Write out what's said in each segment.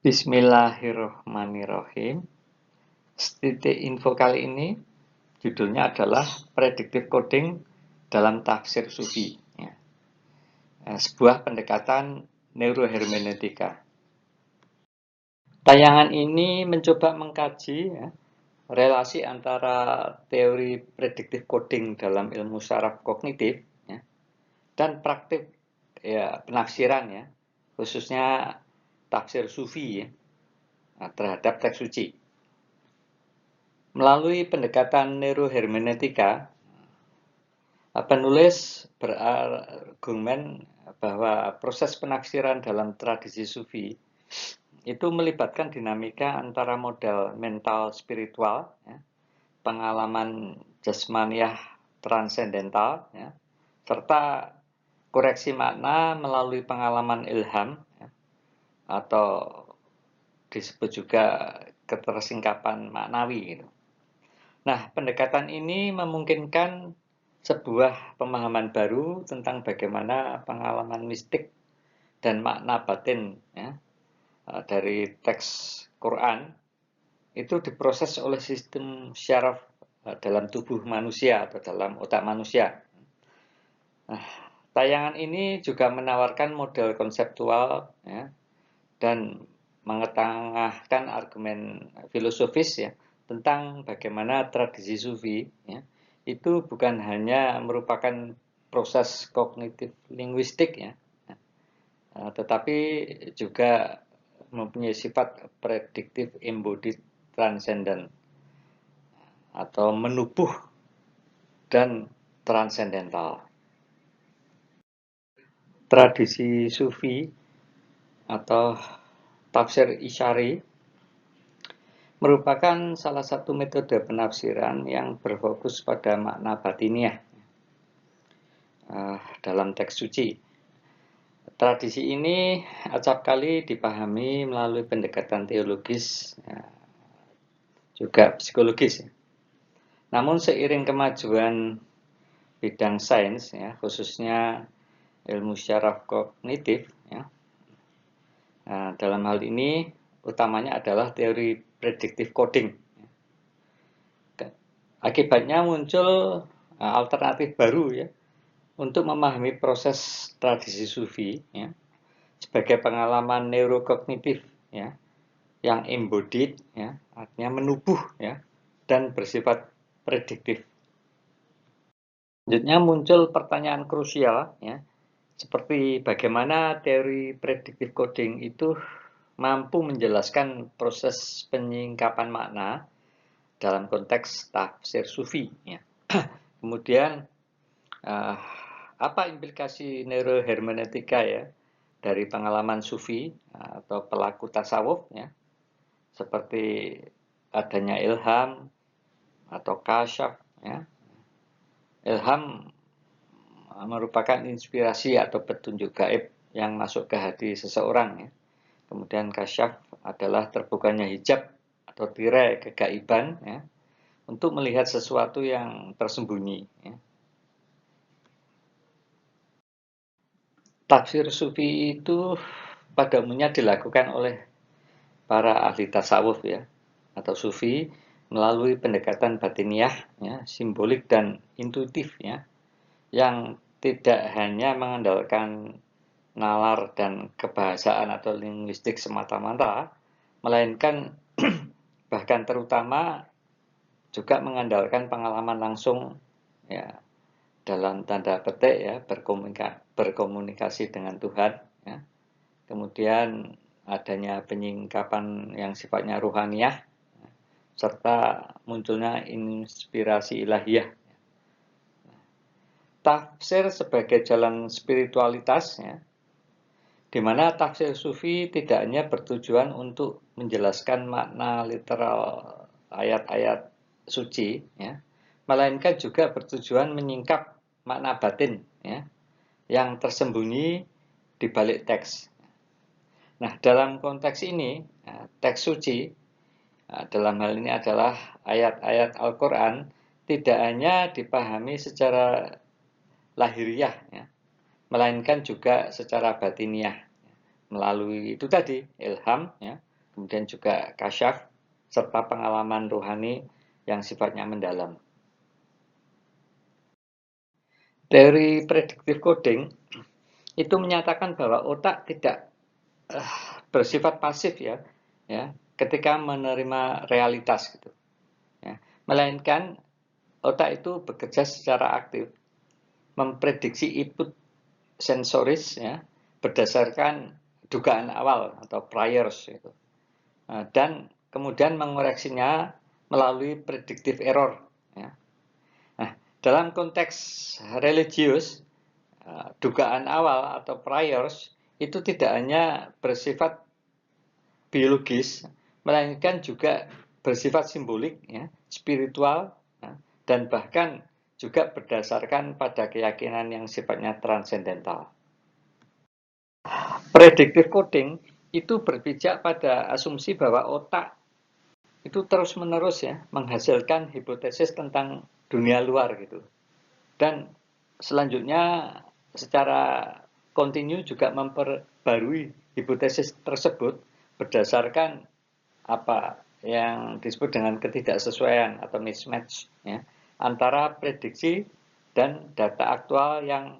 Bismillahirrohmanirrohim. Titik info kali ini judulnya adalah Predictive Coding dalam Tafsir Sufi, ya. Sebuah pendekatan neurohermeneutika. Tayangan ini mencoba mengkaji relasi antara teori predictive coding dalam ilmu saraf kognitif dan praktik penafsiran, khususnya tafsir Sufi terhadap teks suci. Melalui pendekatan neurohermeneutika, penulis berargumen bahwa proses penafsiran dalam tradisi Sufi itu melibatkan dinamika antara model mental spiritual, pengalaman jasmaniah transendental, serta koreksi makna melalui pengalaman ilham, atau disebut juga ketersingkapan maknawi gitu. Nah, pendekatan ini memungkinkan sebuah pemahaman baru tentang bagaimana pengalaman mistik dan makna batin dari teks Quran itu diproses oleh sistem syaraf dalam tubuh manusia atau dalam otak manusia. Nah, tayangan ini juga menawarkan model konseptual dan mengetengahkan argumen filosofis tentang bagaimana tradisi Sufi itu bukan hanya merupakan proses kognitif linguistik tetapi juga mempunyai sifat prediktif embodied transcendent atau menubuh dan transendental. Tradisi Sufi atau tafsir Isyari merupakan salah satu metode penafsiran yang berfokus pada makna batiniah dalam teks suci. Tradisi ini acap kali dipahami melalui pendekatan teologis, juga psikologis. Namun seiring kemajuan bidang sains, khususnya ilmu syaraf kognitif, dalam hal ini utamanya adalah teori predictive coding. Akibatnya muncul alternatif baru untuk memahami proses tradisi Sufi sebagai pengalaman neurokognitif yang embodied artinya menubuh dan bersifat prediktif. Selanjutnya muncul pertanyaan krusial seperti bagaimana teori predictive coding itu mampu menjelaskan proses penyingkapan makna dalam konteks tafsir Sufi. Kemudian apa implikasi neurohermeneutika dari pengalaman Sufi atau pelaku tasawuf seperti adanya ilham atau kasyaf. Ilham merupakan inspirasi atau petunjuk gaib yang masuk ke hati seseorang. Kemudian kasyaf adalah terbukanya hijab atau tirai kegaiban untuk melihat sesuatu yang tersembunyi. Tafsir Sufi itu pada umumnya dilakukan oleh para ahli tasawuf atau Sufi melalui pendekatan batiniah, simbolik dan intuitif yang tidak hanya mengandalkan nalar dan kebahasaan atau linguistik semata-mata, melainkan bahkan terutama juga mengandalkan pengalaman langsung dalam tanda petik berkomunikasi dengan Tuhan kemudian adanya penyingkapan yang sifatnya ruhaniyah serta munculnya inspirasi ilahiyah. Tafsir sebagai jalan spiritualitas di mana tafsir Sufi tidak hanya bertujuan untuk menjelaskan makna literal ayat-ayat suci melainkan juga bertujuan menyingkap makna batin yang tersembunyi di balik teks. Nah, dalam konteks ini teks suci dalam hal ini adalah ayat-ayat Al-Quran tidak hanya dipahami secara lahiriah melainkan juga secara batiniah melalui itu tadi ilham kemudian juga kasyaf, serta pengalaman rohani yang sifatnya mendalam. Teori predictive coding itu menyatakan bahwa otak tidak bersifat pasif ya, ketika menerima realitas gitu, ya. Melainkan otak itu bekerja secara aktif, memprediksi input sensoris ya, berdasarkan dugaan awal atau priors gitu. Dan kemudian mengoreksinya melalui predictive error ya. Nah, dalam konteks religius, dugaan awal atau priors itu tidak hanya bersifat biologis, melainkan juga bersifat simbolik ya, spiritual ya, dan bahkan juga berdasarkan pada keyakinan yang sifatnya transendental. Predictive coding itu berpijak pada asumsi bahwa otak itu terus-menerus ya menghasilkan hipotesis tentang dunia luar gitu. Dan selanjutnya secara kontinu juga memperbarui hipotesis tersebut berdasarkan apa yang disebut dengan ketidaksesuaian atau mismatch ya, antara prediksi dan data aktual yang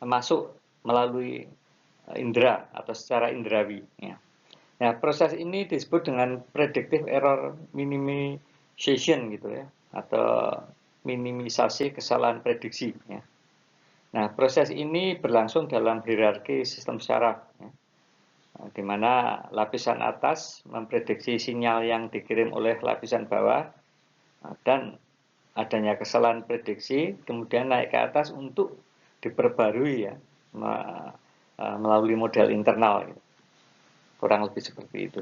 masuk melalui indera atau secara indrawi ya. Nah, proses ini disebut dengan predictive error minimization gitu ya, atau minimisasi kesalahan prediksi ya. Nah, proses ini berlangsung dalam hierarki sistem syaraf ya, di mana lapisan atas memprediksi sinyal yang dikirim oleh lapisan bawah dan adanya kesalahan prediksi, kemudian naik ke atas untuk diperbarui ya melalui model internal gitu. Kurang lebih seperti itu.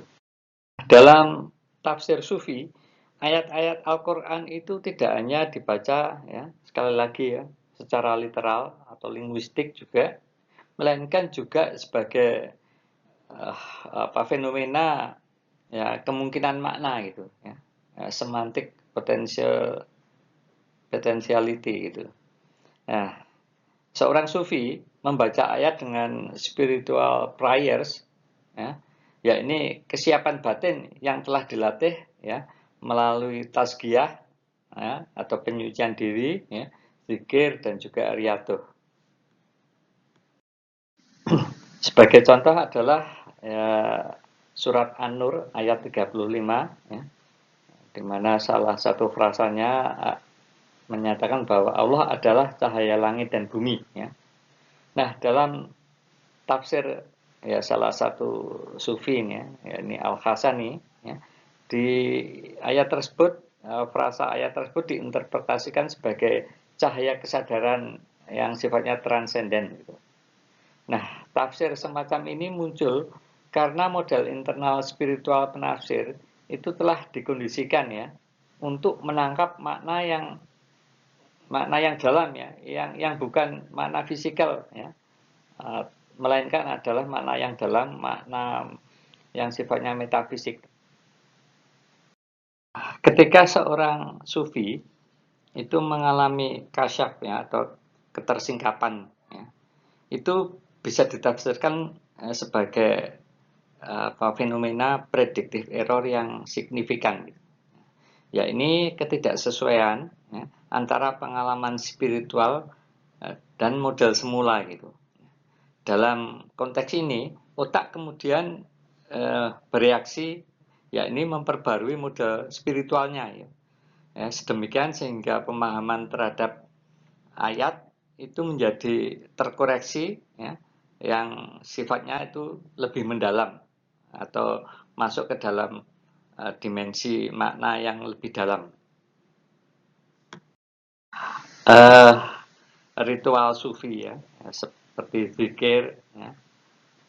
Dalam tafsir Sufi, ayat-ayat Al-Quran itu tidak hanya dibaca ya, sekali lagi ya, secara literal atau linguistik juga, melainkan juga sebagai fenomena ya, kemungkinan makna gitu ya, semantik potentiality gitu. Nah, seorang sufi membaca ayat dengan spiritual prayers ya ini kesiapan batin yang telah dilatih ya melalui tazkiyah ya, atau penyucian diri ya, zikir dan juga riyadhah. Sebagai contoh adalah ya, surat An-Nur ayat 35 ya, di mana salah satu frasanya menyatakan bahwa Allah adalah cahaya langit dan bumi ya. Nah, dalam tafsir ya salah satu sufi ya, ini Al-Hasani ya, di ayat tersebut frasa ayat tersebut diinterpretasikan sebagai cahaya kesadaran yang sifatnya transenden gitu. Nah, tafsir semacam ini muncul karena model internal spiritual penafsir itu telah dikondisikan ya untuk menangkap makna yang dalam ya, yang bukan makna fisikal ya, melainkan adalah makna yang dalam, makna yang sifatnya metafisik. Ketika seorang sufi itu mengalami kasyaf ya, atau ketersingkapan ya, itu bisa ditafsirkan sebagai fenomena predictive error yang signifikan. Ya ini ketidaksesuaian ya, antara pengalaman spiritual dan model semula gitu. Dalam konteks ini, otak kemudian bereaksi, ya ini memperbarui model spiritualnya ya. Sedemikian sehingga pemahaman terhadap ayat itu menjadi terkoreksi ya, yang sifatnya itu lebih mendalam atau masuk ke dalam dimensi makna yang lebih dalam. Ritual sufi ya, seperti zikir ya,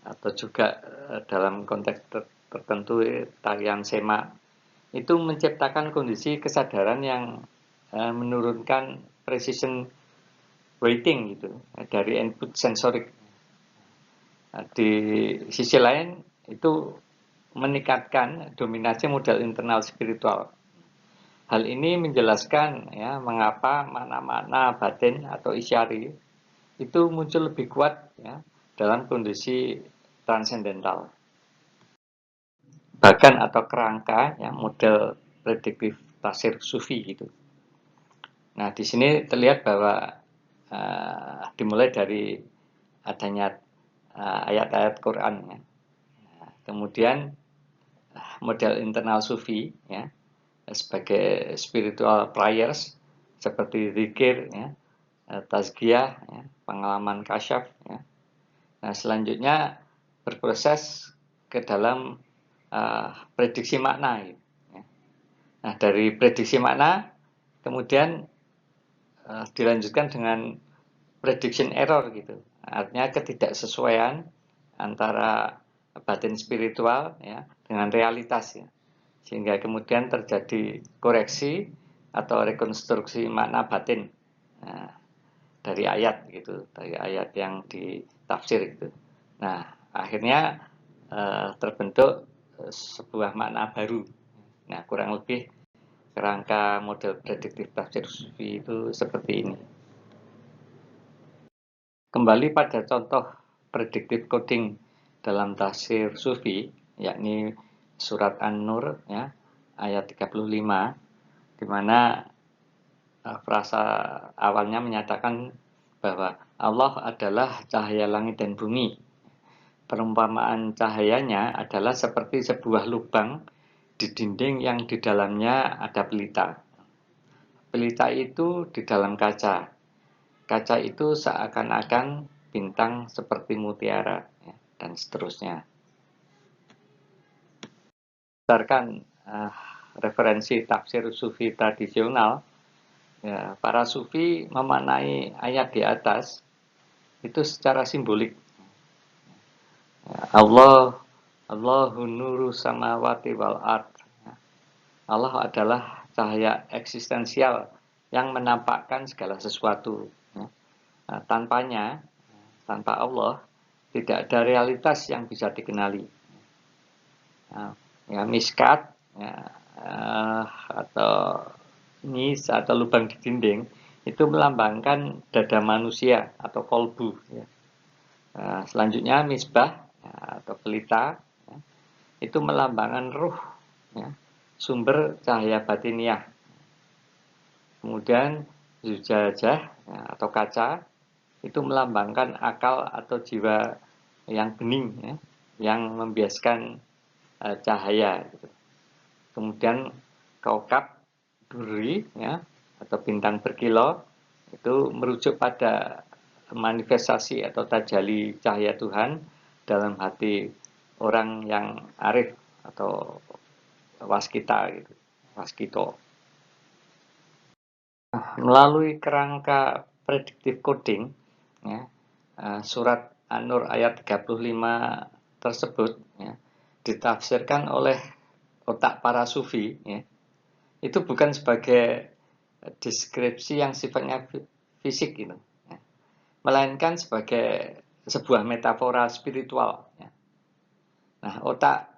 atau juga dalam konteks tertentu tarian sema itu menciptakan kondisi kesadaran yang menurunkan precision weighting gitu dari input sensorik. Di sisi lain itu meningkatkan dominasi model internal spiritual. Hal ini menjelaskan ya mengapa makna-makna batin atau isyari itu muncul lebih kuat ya dalam kondisi transendental. bagan atau kerangka yang model prediktif tafsir sufi gitu. Nah, di sini terlihat bahwa dimulai dari adanya ayat-ayat Quran ya. Kemudian model internal sufi ya sebagai spiritual prayers seperti zikir ya, tazkiyah ya, pengalaman kasyaf ya. Nah, selanjutnya berproses ke dalam prediksi makna ya. Nah, dari prediksi makna kemudian dilanjutkan dengan prediction error gitu. Artinya ketidaksesuaian antara batin spiritual ya dengan realitas ya. Sehingga kemudian terjadi koreksi atau rekonstruksi makna batin dari ayat gitu, dari ayat yang ditafsir gitu. Nah, akhirnya terbentuk sebuah makna baru. Nah, kurang lebih kerangka model prediktif tafsir sufi itu seperti ini. Kembali pada contoh predictive coding dalam tafsir sufi, yakni surat An-Nur ya, ayat 35, di mana frasa awalnya menyatakan bahwa Allah adalah cahaya langit dan bumi. Perumpamaan cahayanya adalah seperti sebuah lubang di dinding yang di dalamnya ada pelita. Pelita itu di dalam kaca. Kaca itu seakan-akan bintang seperti mutiara ya, dan seterusnya. Berdasarkan referensi tafsir sufi tradisional, ya, para sufi memaknai ayat di atas itu secara simbolik. Ya, Allahu nuru samawati wal ard. Ya, Allah adalah cahaya eksistensial yang menampakkan segala sesuatu. Ya. Nah, tanpa Allah, tidak ada realitas yang bisa dikenali. Nah, ya, miskat ya, atau nis atau lubang di dinding itu melambangkan dada manusia atau kolbu. Ya. Nah, selanjutnya misbah ya, atau pelita ya, itu melambangkan ruh, ya, sumber cahaya batiniah. Kemudian zujajah ya, atau kaca itu melambangkan akal atau jiwa yang bening ya, yang membiaskan cahaya gitu. Kemudian kaukab duri ya atau bintang berkilau itu merujuk pada manifestasi atau tajali cahaya Tuhan dalam hati orang yang arif atau waskita gitu, waskito. Melalui kerangka predictive coding ya, surat An-Nur ayat 35 tersebut ya, ditafsirkan oleh otak para sufi ya, itu bukan sebagai deskripsi yang sifatnya fisik gitu, ya, melainkan sebagai sebuah metafora spiritual ya. Nah, otak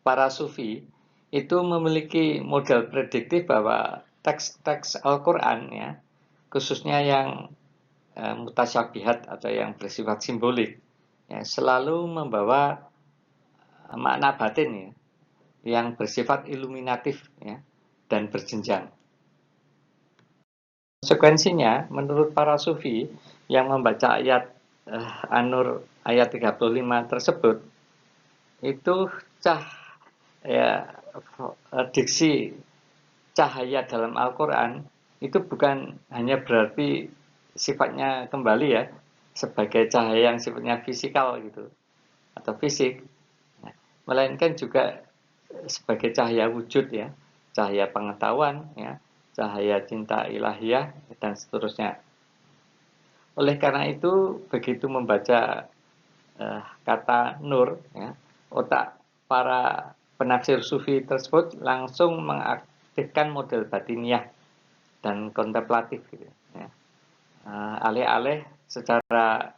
para sufi itu memiliki model prediktif bahwa teks-teks Al-Quran ya, khususnya yang mutasyabihat atau yang bersifat simbolik ya, selalu membawa makna batin ya, yang bersifat iluminatif ya, dan berjenjang. Konsekuensinya, menurut para sufi yang membaca ayat An-Nur ayat 35 tersebut, itu ya, diksi cahaya dalam Al-Quran itu bukan hanya berarti sifatnya kembali ya sebagai cahaya yang sifatnya fisikal gitu atau fisik, melainkan juga sebagai cahaya wujud ya, cahaya pengetahuan ya, cahaya cinta ilahiyah dan seterusnya. Oleh karena itu begitu membaca kata nur ya, otak para penafsir sufi tersebut langsung mengaktifkan model batiniah dan kontemplatif gitu ya. Alih-alih secara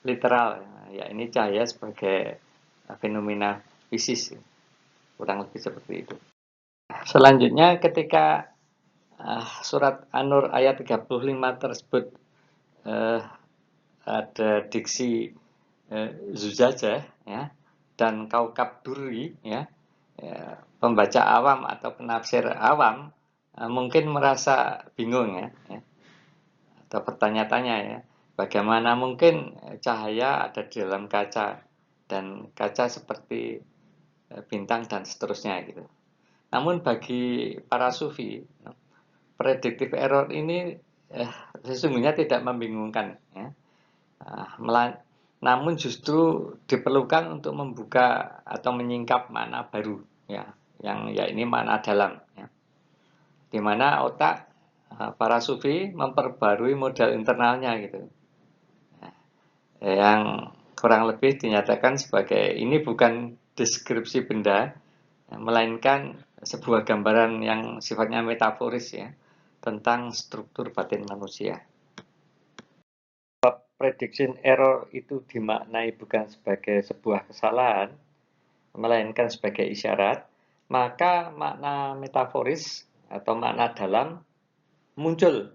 literal ya, ini cahaya sebagai fenomena fisis kurang lebih seperti itu. Selanjutnya ketika surat An-Nur ayat 35 tersebut ada diksi zujajah ya, dan Kaukab Durri, ya, pembaca awam atau penafsir awam mungkin merasa bingung, ya, atau bertanya-tanya, ya, bagaimana mungkin cahaya ada di dalam kaca dan kaca seperti bintang dan seterusnya gitu. Namun bagi para sufi, predictive error ini sesungguhnya tidak membingungkan, ya. Namun justru diperlukan untuk membuka atau menyingkap makna baru, ya, yang ini makna dalam, ya, di mana otak para sufi memperbarui modal internalnya gitu, yang kurang lebih dinyatakan sebagai ini bukan deskripsi benda, melainkan sebuah gambaran yang sifatnya metaforis, ya, tentang struktur batin manusia. Prediction error itu dimaknai bukan sebagai sebuah kesalahan, melainkan sebagai isyarat, maka makna metaforis atau makna dalam muncul.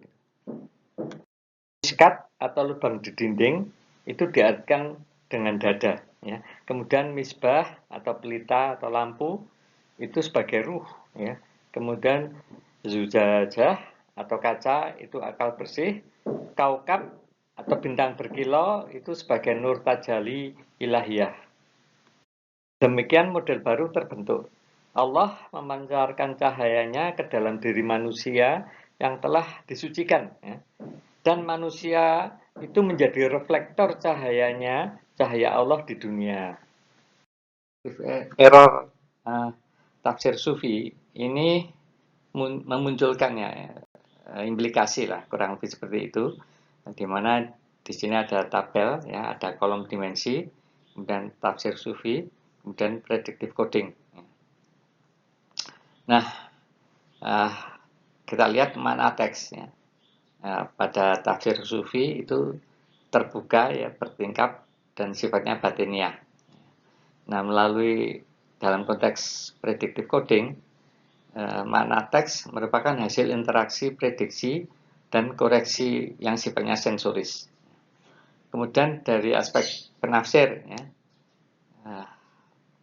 Miskat atau lubang di dinding itu diartikan dengan dada, ya. Kemudian misbah atau pelita atau lampu itu sebagai ruh, ya. Kemudian zujajah atau kaca itu akal bersih, kaukab atau bintang berkilau itu sebagai nur tajali ilahiyah. Demikian model baru terbentuk. Allah memancarkan cahayanya ke dalam diri manusia yang telah disucikan, ya. Dan manusia itu menjadi reflektor cahayanya, cahaya Allah di dunia. Error tafsir sufi ini memunculkan, ya, implikasi lah kurang lebih seperti itu, di mana di sini ada tabel, ya, ada kolom dimensi, kemudian tafsir sufi, kemudian predictive coding. Nah, kita lihat makna teks, ya. Pada tafsir sufi itu terbuka, ya, bertingkap dan sifatnya batiniah. Nah, melalui dalam konteks predictive coding, makna teks merupakan hasil interaksi prediksi dan koreksi yang sifatnya sensoris. Kemudian dari aspek penafsir, ya,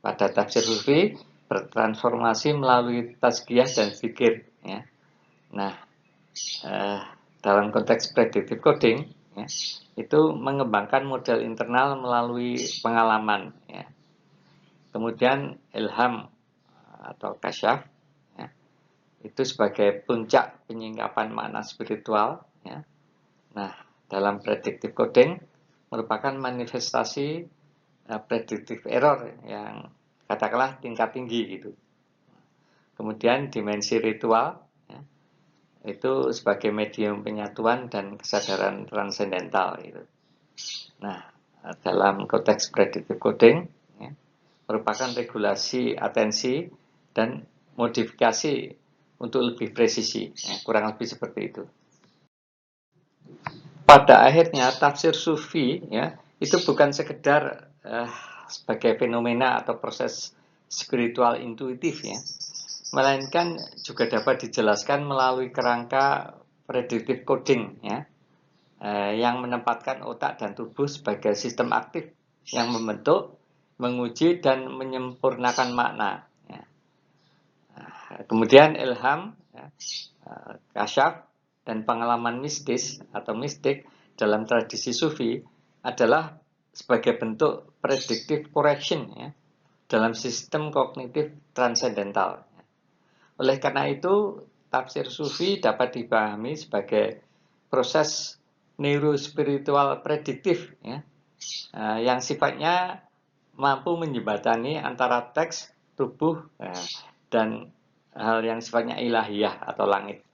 pada tafsir sufi bertransformasi melalui tazkiyah dan zikir, ya. Nah, dalam konteks predictive coding, ya, itu mengembangkan model internal melalui pengalaman, ya. Kemudian ilham atau kasyaf, ya, itu sebagai puncak penyingkapan makna spiritual, ya. Nah, dalam predictive coding merupakan manifestasi predictive error yang katakanlah tingkat tinggi gitu. Kemudian dimensi ritual, ya, itu sebagai medium penyatuan dan kesadaran transendental gitu. Nah, dalam konteks predictive coding, ya, merupakan regulasi atensi dan modifikasi untuk lebih presisi, ya, kurang lebih seperti itu. Pada akhirnya tafsir sufi, ya, itu bukan sekedar sebagai fenomena atau proses spiritual intuitif, ya, melainkan juga dapat dijelaskan melalui kerangka predictive coding, ya, yang menempatkan otak dan tubuh sebagai sistem aktif yang membentuk, menguji dan menyempurnakan makna, ya. Kemudian ilham, ya, kasyaf dan pengalaman mistis atau mistik dalam tradisi sufi adalah sebagai bentuk predictive correction, ya, dalam sistem kognitif transendental. Oleh karena itu, tafsir sufi dapat dipahami sebagai proses neurospiritual prediktif, ya, yang sifatnya mampu menjembatani antara teks, tubuh, dan hal yang sifatnya ilahiyah atau langit.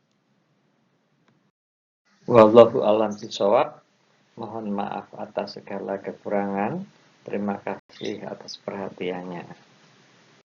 Wallahu a'lam bishawab. Mohon maaf atas segala kekurangan. Terima kasih atas perhatiannya.